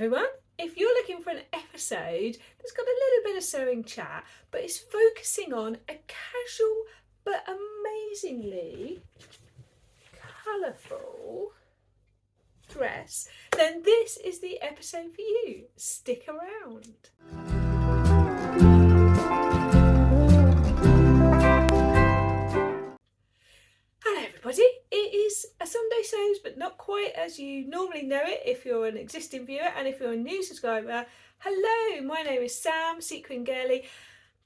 everyone. If you're looking for an episode that's got a little bit of sewing chat, but it's focusing on a casual but amazingly colourful dress, then this is the episode for you. Stick around. Hello everybody, it is a Sunday Sews, but not quite as you normally know it if you're an existing viewer, and if you're a new subscriber, hello, my name is Sam, Sequin Girly,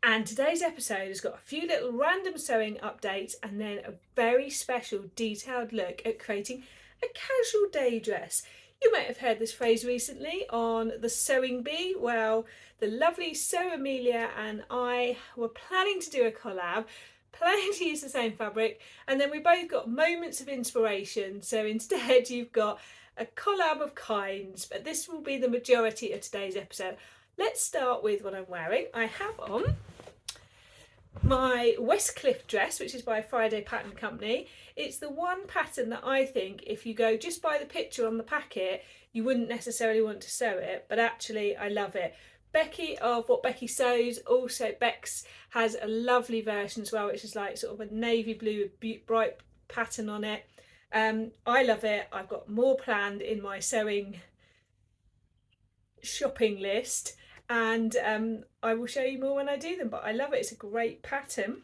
and today's episode has got a few little random sewing updates and then a very special detailed look at creating a casual day dress. You might have heard this phrase recently on the Sewing Bee. Well, the lovely Sew Amelia and I were planning to do a collab, planning to use the same fabric, and then we both got moments of inspiration. So instead you've got a collab of kinds, but this will be the majority of today's episode. Let's start with what I'm wearing. I have on my Westcliff dress, which is by Friday Pattern Company. It's the one pattern that I think if you go just by the picture on the packet, you wouldn't necessarily want to sew it, but actually I love it. Becky of What Becky Sews, also Bex has a lovely version as well, which is like sort of a navy blue bright pattern on it. I love it. I've got more planned in my sewing shopping list, and I will show you more when I do them, but I love it. It's a great pattern.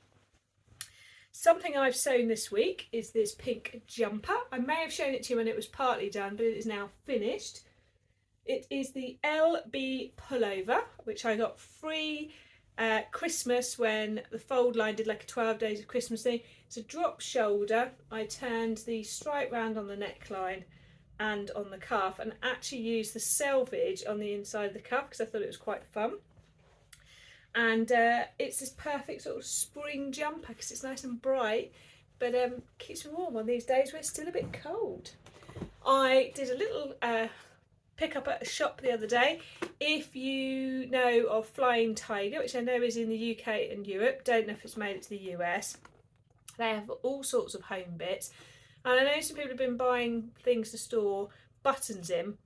Something I've sewn this week is this pink jumper. I may have shown it to you when it was partly done, but it is now finished. It is the LB pullover, which I got free Christmas when the Fold line did like a 12 days of Christmas thing. It's a drop shoulder. I turned the stripe round on the neckline and on the cuff, and actually used the selvage on the inside of the cuff because I thought it was quite fun. And it's this perfect sort of spring jumper because it's nice and bright, but keeps me warm on these days where it's still a bit cold. I did a little pick up at a shop the other day. If you know of Flying Tiger, which I know is in the UK and Europe, don't know if it's made it to the US, they have all sorts of home bits. And I know some people have been buying things to store buttons in.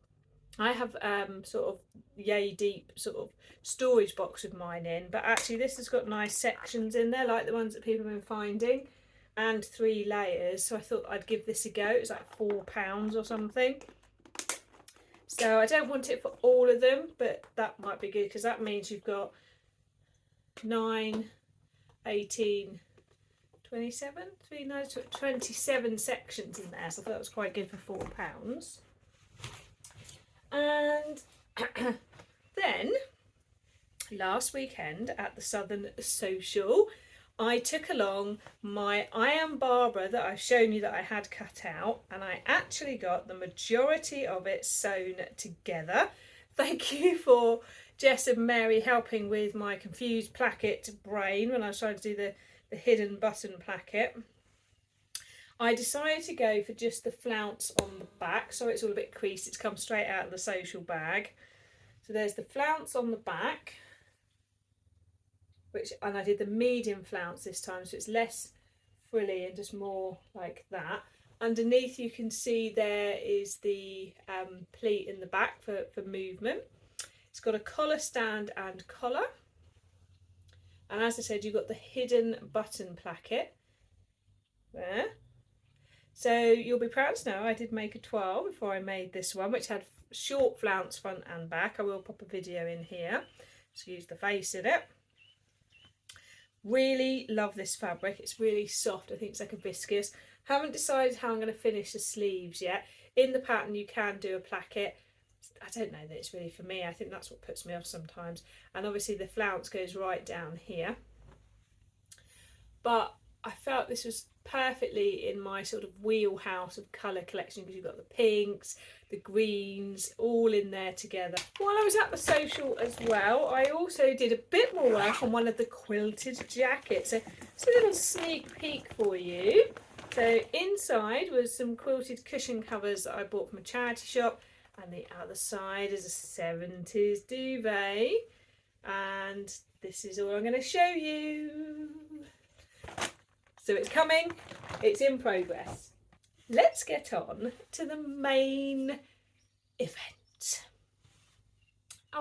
I have sort of yay deep sort of storage box with mine in, but actually this has got nice sections in there like the ones that people have been finding, and 3 layers. So I thought I'd give this a go. It was like £4 or something. So I don't want it for all of them, but that might be good because that means you've got 9, 18, 27, 3, 9, 27 sections in there. So I thought that was quite good for £4. And then last weekend at the Southern Social, I took along my I Am Barbara that I've shown you that I had cut out, and I actually got the majority of it sewn together. Thank you for Jess and Mary helping with my confused placket brain when I was trying to do the hidden button placket. I decided to go for just the flounce on the back, so it's all a bit creased. It's come straight out of the social bag. So there's the flounce on the back, and I did the medium flounce this time, so it's less frilly and just more like that. Underneath you can see there is the pleat in the back for movement. It's got a collar stand and collar. And as I said, you've got the hidden button placket there. So you'll be proud to know I did make a 12 before I made this one, which had short flounce front and back. I will pop a video in here to use the face in it. Really love this fabric. It's really soft. I think it's like a viscose. Haven't decided how I'm going to finish the sleeves yet. In the pattern you can do a placket. I don't know that it's really for me. I think that's what puts me off sometimes. And obviously the flounce goes right down here. But I felt this was perfectly in my sort of wheelhouse of colour collection because you've got the pinks, the greens, all in there together. While I was at the social as well, I also did a bit more work on one of the quilted jackets. So it's a little sneak peek for you. So inside was some quilted cushion covers that I bought from a charity shop, and the other side is a 70s duvet, and this is all I'm going to show you. So it's coming, it's in progress. Let's get on to the main event.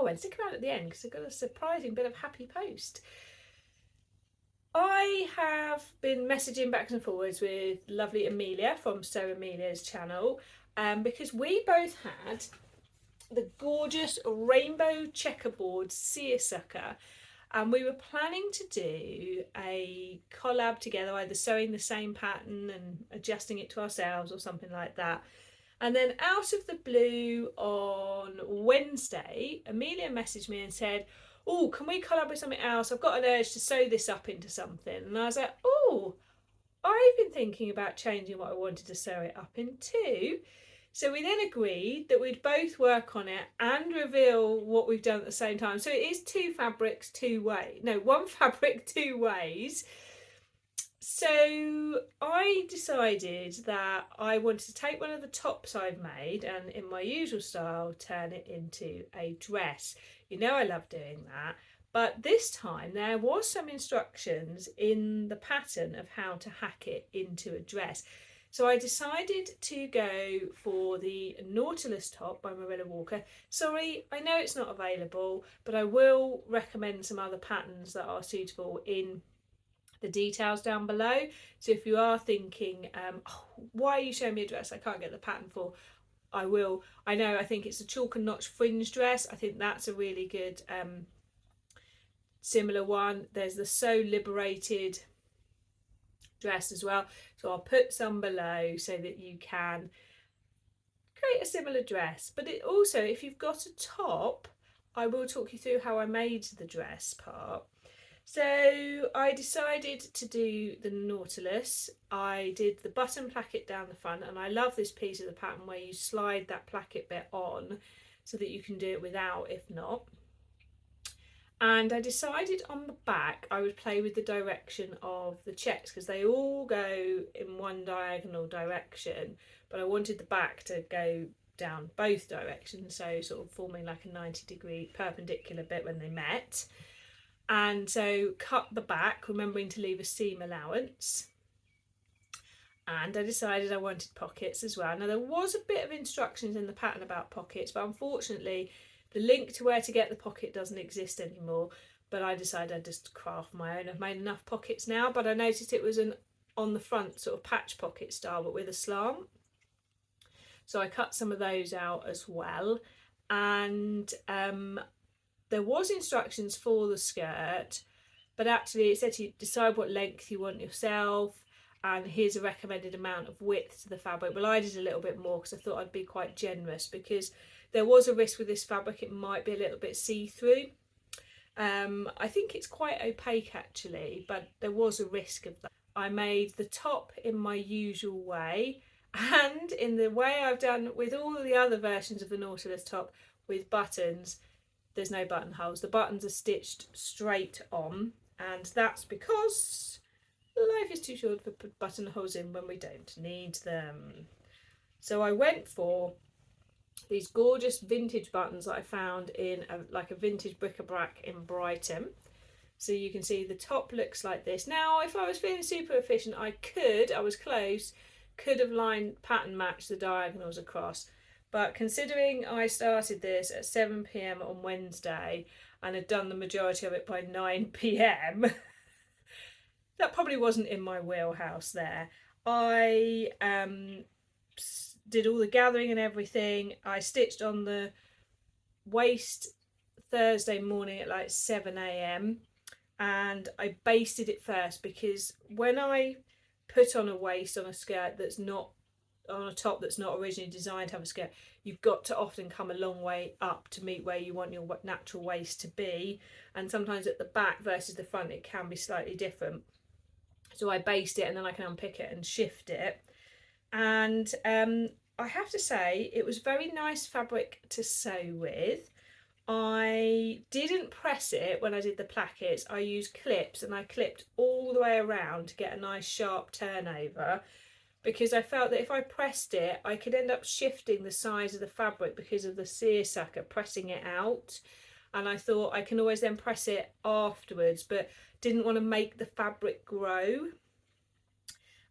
Oh, and stick around at the end because I've got a surprising bit of happy post. I have been messaging backwards and forwards with lovely Amelia from Sew Amelia's channel, because we both had the gorgeous rainbow checkerboard seersucker, and we were planning to do a collab together, either sewing the same pattern and adjusting it to ourselves or something like that. And then out of the blue on Wednesday, Amelia messaged me and said, oh, can we collab with something else? I've got an urge to sew this up into something. And I was like, oh, I've been thinking about changing what I wanted to sew it up into. So we then agreed that we'd both work on it and reveal what we've done at the same time. So it is two fabrics, two ways. No, one fabric, two ways. So I decided that I wanted to take one of the tops I've made and, in my usual style, turn it into a dress. You know I love doing that. But this time there was some instructions in the pattern of how to hack it into a dress. So I decided to go for the Nautilus top by Marilla Walker. Sorry, I know it's not available, but I will recommend some other patterns that are suitable in the details down below. So if you are thinking, oh, why are you showing me a dress I can't get the pattern for, I will. I think it's a chalk and notch fringe dress. I think that's a really good similar one. There's the So Liberated dress as well, so I'll put some below so that you can create a similar dress. But it also, if you've got a top, I will talk you through how I made the dress part. So I decided to do the Nautilus. I did the button placket down the front, and I love this piece of the pattern where you slide that placket bit on so that you can do it without if not. And I decided on the back I would play with the direction of the checks because they all go in one diagonal direction, but I wanted the back to go down both directions, so sort of forming like a 90-degree perpendicular bit when they met. And so cut the back, remembering to leave a seam allowance. And I decided I wanted pockets as well. Now there was a bit of instructions in the pattern about pockets, but unfortunately the link to where to get the pocket doesn't exist anymore. But I decided I'd just craft my own. I've made enough pockets now, but I noticed it was an on the front sort of patch pocket style, but with a slant. So I cut some of those out as well. And there was instructions for the skirt, but actually it said to decide what length you want yourself, and here's a recommended amount of width to the fabric. Well, I did a little bit more because I thought I'd be quite generous, because there was a risk with this fabric it might be a little bit see-through. I think it's quite opaque actually, but there was a risk of that. I made the top in my usual way, and in the way I've done with all the other versions of the Nautilus top with buttons. There's no buttonholes. The buttons are stitched straight on, and that's because life is too short for put buttonholes in when we don't need them. So I went for these gorgeous vintage buttons that I found in like a vintage bric-a-brac in Brighton. So you can see the top looks like this. Now, if I was feeling super efficient, I was close, could have pattern matched the diagonals across. But considering I started this at 7 p.m. on Wednesday and had done the majority of it by 9 p.m, that probably wasn't in my wheelhouse there. I did all the gathering and everything. I stitched on the waist Thursday morning at like 7 a.m. and I basted it first, because when I put on a waist on a skirt that's not on a top that's not originally designed to have a skirt, you've got to often come a long way up to meet where you want your natural waist to be, and sometimes at the back versus the front it can be slightly different. So I based it and then I can unpick it and shift it, and I have to say it was very nice fabric to sew with. I didn't press it when I did the plackets. I used clips and I clipped all the way around to get a nice sharp turnover, because I felt that if I pressed it, I could end up shifting the size of the fabric because of the seersucker pressing it out. And I thought I can always then press it afterwards, but didn't want to make the fabric grow.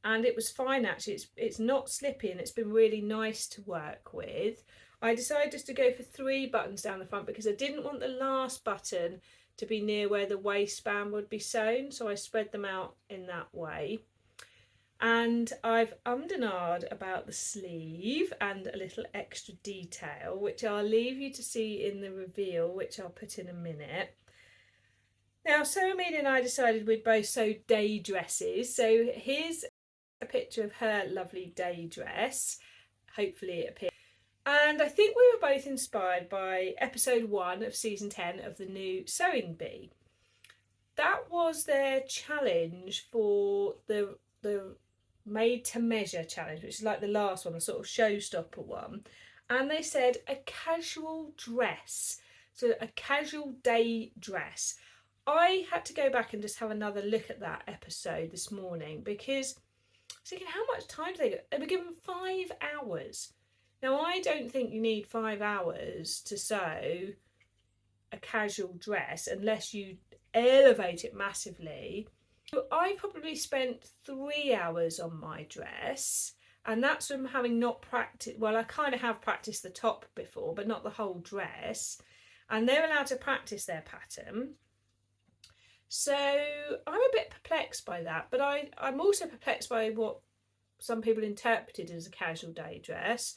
And it was fine actually. It's not slippy and it's been really nice to work with. I decided just to go for 3 buttons down the front because I didn't want the last button to be near where the waistband would be sewn, so I spread them out in that way. And I've ummed and ahed about the sleeve and a little extra detail, which I'll leave you to see in the reveal, which I'll put in a minute. Now, so Amelia and I decided we'd both sew day dresses. So here's a picture of her lovely day dress. Hopefully it appears. And I think we were both inspired by episode 1 of season 10 of the new Sewing Bee. That was their challenge for the made to measure challenge, which is like the last one, the sort of showstopper one. And they said a casual dress, so a casual day dress. I had to go back and just have another look at that episode this morning because I was thinking, how much time do they get? They were given 5 hours. Now, I don't think you need 5 hours to sew a casual dress unless you elevate it massively. So I probably spent 3 hours on my dress, and that's from having not practiced. Well, I kind of have practiced the top before, but not the whole dress. And they're allowed to practice their pattern. So I'm a bit perplexed by that, but I'm also perplexed by what some people interpreted as a casual day dress.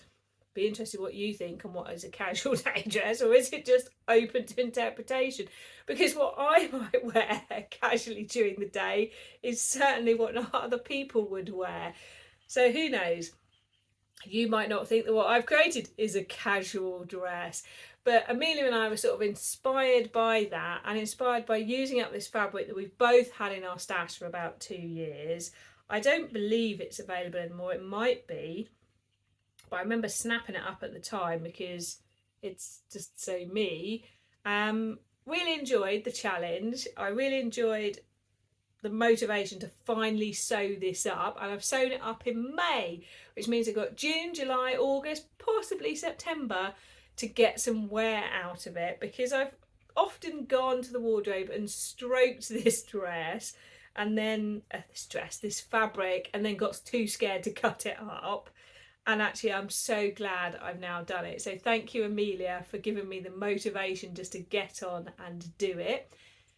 Be interested what you think and what is a casual day dress, or is it just open to interpretation? Because what I might wear casually during the day is certainly what not other people would wear. So who knows? You might not think that what I've created is a casual dress. But Amelia and I were sort of inspired by that and inspired by using up this fabric that we've both had in our stash for about 2 years. I don't believe it's available anymore. It might be. But I remember snapping it up at the time because it's just so me. Really enjoyed the challenge. I really enjoyed the motivation to finally sew this up, and I've sewn it up in May, which means I've got June, July, August, possibly September to get some wear out of it, because I've often gone to the wardrobe and stroked this dress and then this fabric, and then got too scared to cut it up. And actually, I'm so glad I've now done it. So thank you, Amelia, for giving me the motivation just to get on and do it.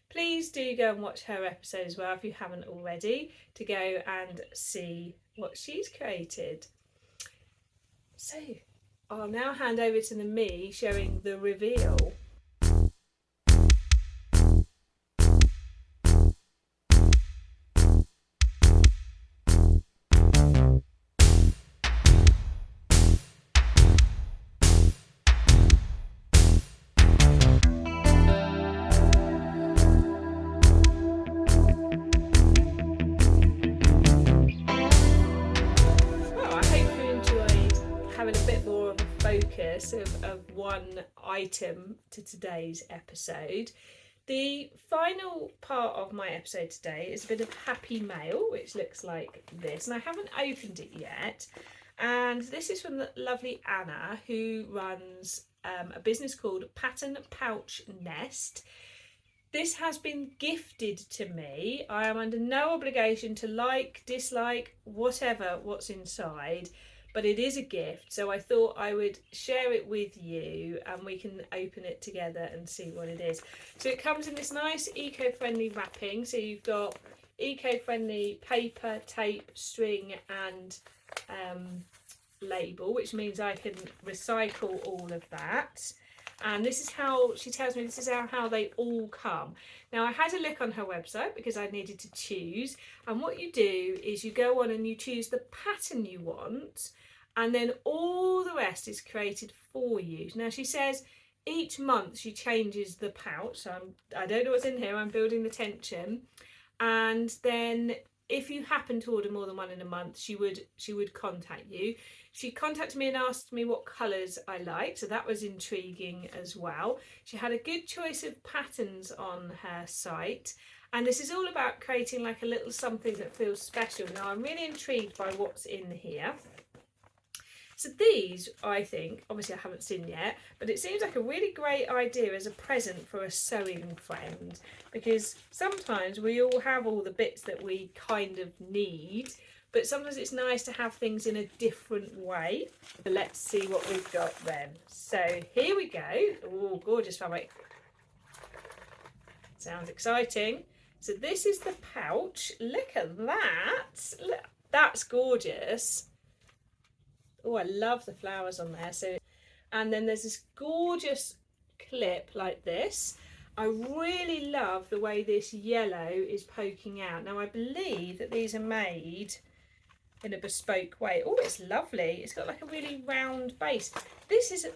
Please do go and watch her episode as well if you haven't already, to go and see what she's created. So I'll now hand over to me showing the reveal. Of one item to today's episode. The final part of my episode today is a bit of happy mail, which looks like this, and I haven't opened it yet. And this is from the lovely Anna, who runs a business called Pattern Pouch Nest. This has been gifted to me. I am under no obligation to like, dislike, whatever what's inside, but it is a gift, so I thought I would share it with you and we can open it together and see what it is. So it comes in this nice eco-friendly wrapping, so you've got eco-friendly paper, tape, string and label, which means I can recycle all of that. And this is how she tells me, this is how they all come. Now, I had a look on her website because I needed to choose, and what you do is you go on and you choose the pattern you want, and then all the rest is created for you. Now, she says each month she changes the pouch, so I don't know what's in here, I'm building the tension. And then if you happen to order more than one in a month, she would contact you. She contacted me and asked me what colours I liked, so that was intriguing as well. She had a good choice of patterns on her site, and this is all about creating like a little something that feels special. Now, I'm really intrigued by what's in here. So these, I think, obviously I haven't seen yet, but it seems like a really great idea as a present for a sewing friend, because sometimes we all have all the bits that we kind of need, but sometimes it's nice to have things in a different way. So let's see what we've got then. So here we go. Oh, gorgeous fabric. Sounds exciting. So this is the pouch. Look at that. Look, that's gorgeous. Oh, I love the flowers on there. So, and then there's this gorgeous clip like this. I really love the way this yellow is poking out. Now I believe that these are made in a bespoke way. Oh, it's lovely. It's got like a really round base. This is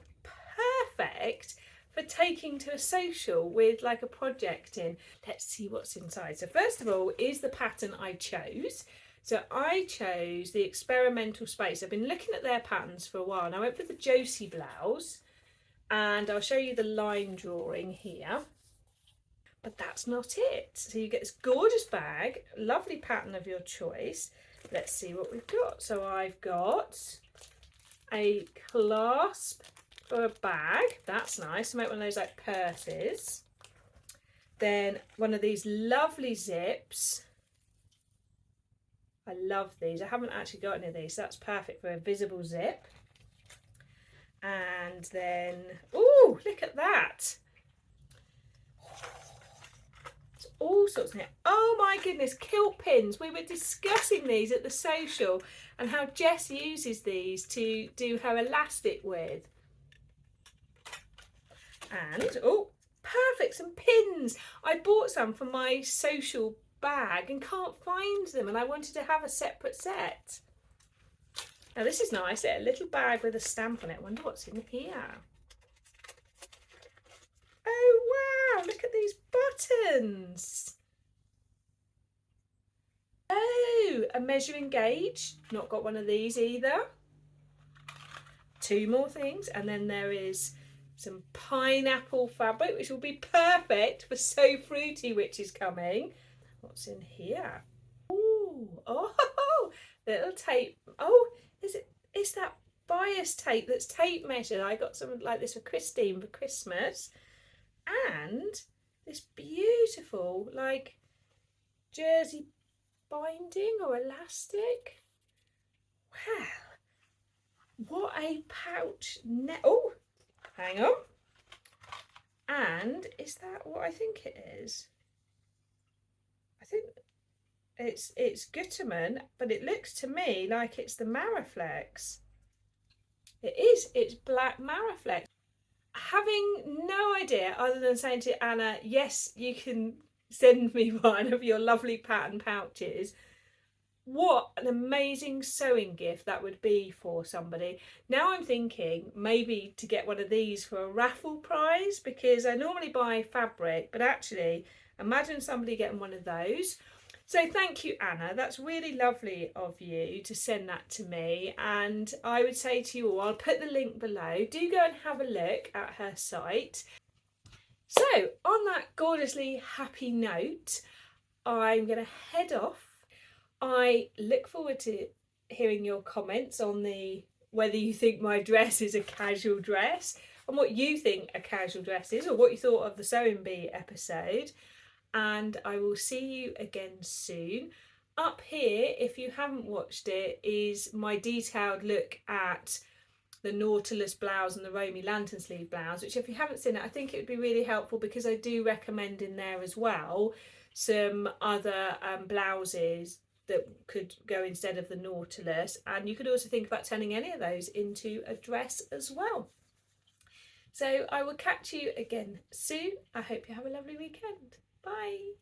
perfect for taking to a social with like a project in. Let's see what's inside. So first of all is the pattern I chose. So I chose the Experimental Space. I've been looking at their patterns for a while and I went for the Josie blouse, and I'll show you the line drawing here. But that's not it. So you get this gorgeous bag, lovely pattern of your choice. Let's see what we've got. So I've got a clasp for a bag. That's nice. I make one of those like purses. Then one of these lovely zips. I love these. I haven't actually got any of these, so that's perfect for a visible zip. And then, oh, look at that. It's all sorts in here. Oh my goodness, kilt pins. We were discussing these at the social and how Jess uses these to do her elastic with. And, oh, perfect, some pins. I bought some for my social bag and can't find them, and I wanted to have a separate set. Now this is nice, a little bag with a stamp on it. I wonder what's in here. Oh wow, look at these buttons. Oh, a measuring gauge. Not got one of these either. Two more things, and then there is some pineapple fabric, which will be perfect for So Fruity, which is coming. What's in here? Ooh, oh, little tape. Oh, is that bias tape that's tape measured? I got something like this for Christine for Christmas. And this beautiful like jersey binding or elastic. Wow, what a pouch. Oh, hang on. And is that what I think it is? I think it's Gutermann, but it looks to me like it's the Maraflex. It is, it's black Maraflex. Having no idea other than saying to Anna, yes, you can send me one of your lovely pattern pouches. What an amazing sewing gift that would be for somebody. Now I'm thinking maybe to get one of these for a raffle prize, because I normally buy fabric, but actually imagine somebody getting one of those. So thank you, Anna. That's really lovely of you to send that to me. And I would say to you all, I'll put the link below. Do go and have a look at her site. So on that gorgeously happy note, I'm going to head off. I look forward to hearing your comments on whether you think my dress is a casual dress and what you think a casual dress is, or what you thought of the Sewing Bee episode. And I will see you again soon. Up here, if you haven't watched it, is my detailed look at the Nautilus blouse and the Romy Lantern sleeve blouse, which if you haven't seen it, I think it would be really helpful, because I do recommend in there as well some other blouses that could go instead of the Nautilus, and you could also think about turning any of those into a dress as well. So I will catch you again soon. I hope you have a lovely weekend. Bye.